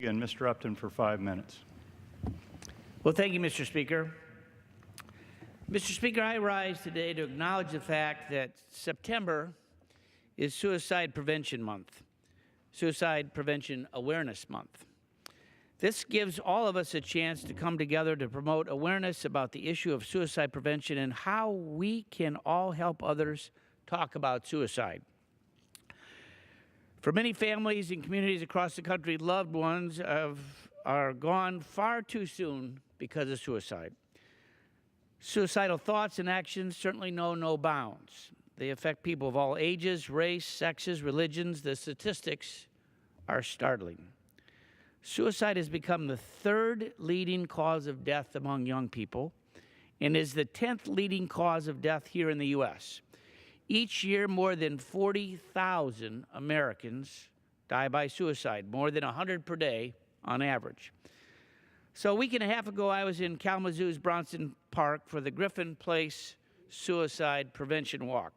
begin. Mr. Upton for 5 minutes. Well, thank you, Mr. Speaker. Mr. Speaker, I rise today to acknowledge the fact that September is Suicide Prevention Month, Suicide Prevention Awareness Month. This gives all of us a chance to come together to promote awareness about the issue of suicide prevention and how we can all help others talk about suicide. For many families and communities across the country, loved ones are gone far too soon because of suicide. Suicidal thoughts and actions certainly know no bounds. They affect people of all ages, race, sexes, religions. The statistics are startling. Suicide has become the third leading cause of death among young people and is the 10th leading cause of death here in the U.S. Each year, more than 40,000 Americans die by suicide, more than 100 per day on average. So a week and a half ago, I was in Kalamazoo's Bronson Park for the Griffin Place Suicide Prevention Walk.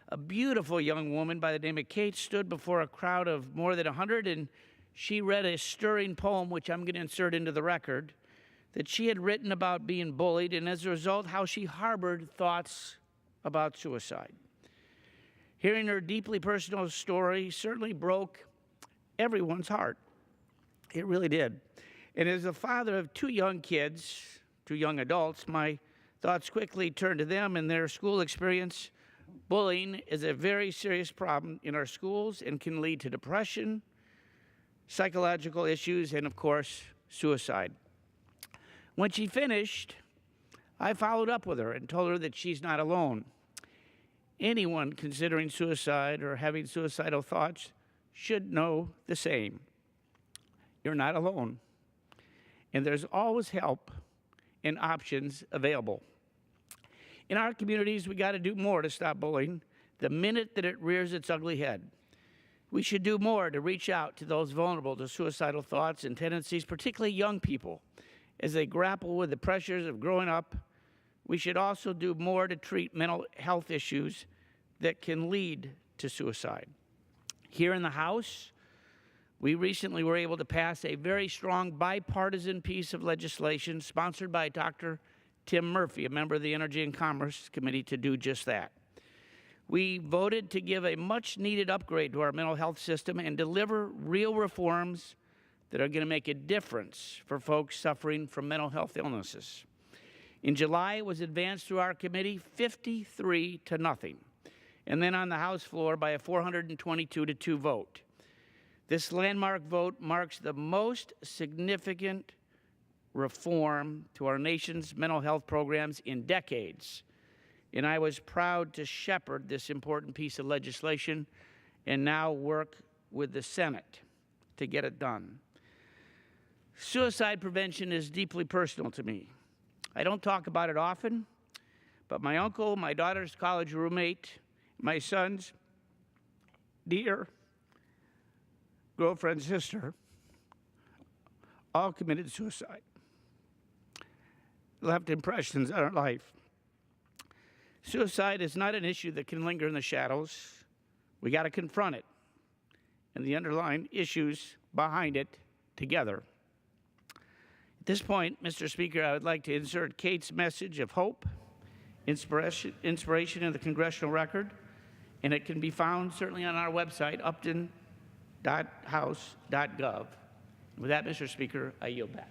A beautiful young woman by the name of Kate stood before a crowd of more than 100, and she read a stirring poem, which I'm going to insert into the record, that she had written about being bullied, and as a result, how she harbored thoughts about suicide. Hearing her deeply personal story certainly broke everyone's heart. It really did. And as a father of two young kids, two young adults, my thoughts quickly turned to them and their school experience. Bullying is a very serious problem in our schools and can lead to depression, psychological issues, and, of course, suicide. When she finished, I followed up with her and told her that she's not alone. Anyone considering suicide or having suicidal thoughts should know the same. You're not alone. And there's always help and options available. In our communities, we got to do more to stop bullying the minute that it rears its ugly head. We should do more to reach out to those vulnerable to suicidal thoughts and tendencies, particularly young people, as they grapple with the pressures of growing up. We should also do more to treat mental health issues that can lead to suicide. Here in the House, we recently were able to pass a very strong bipartisan piece of legislation sponsored by Dr. Tim Murphy, a member of the Energy and Commerce Committee, to do just that. We voted to give a much-needed upgrade to our mental health system and deliver real reforms that are going to make a difference for folks suffering from mental health illnesses. In July, it was advanced through our committee 53-0, and then on the House floor by a 422-2 vote. This landmark vote marks the most significant reform to our nation's mental health programs in decades. And I was proud to shepherd this important piece of legislation and now work with the Senate to get it done. Suicide prevention is deeply personal to me. I don't talk about it often, but my uncle, my daughter's college roommate, my son's dear girlfriend's sister all committed suicide. Left impressions on our life. Suicide is not an issue that can linger in the shadows. We got to confront it and the underlying issues behind it together. At this point, Mr. Speaker, I would like to insert Kate's message of hope, inspiration in the congressional record, and it can be found certainly on our website, upton.house.gov. With that, Mr. Speaker, I yield back.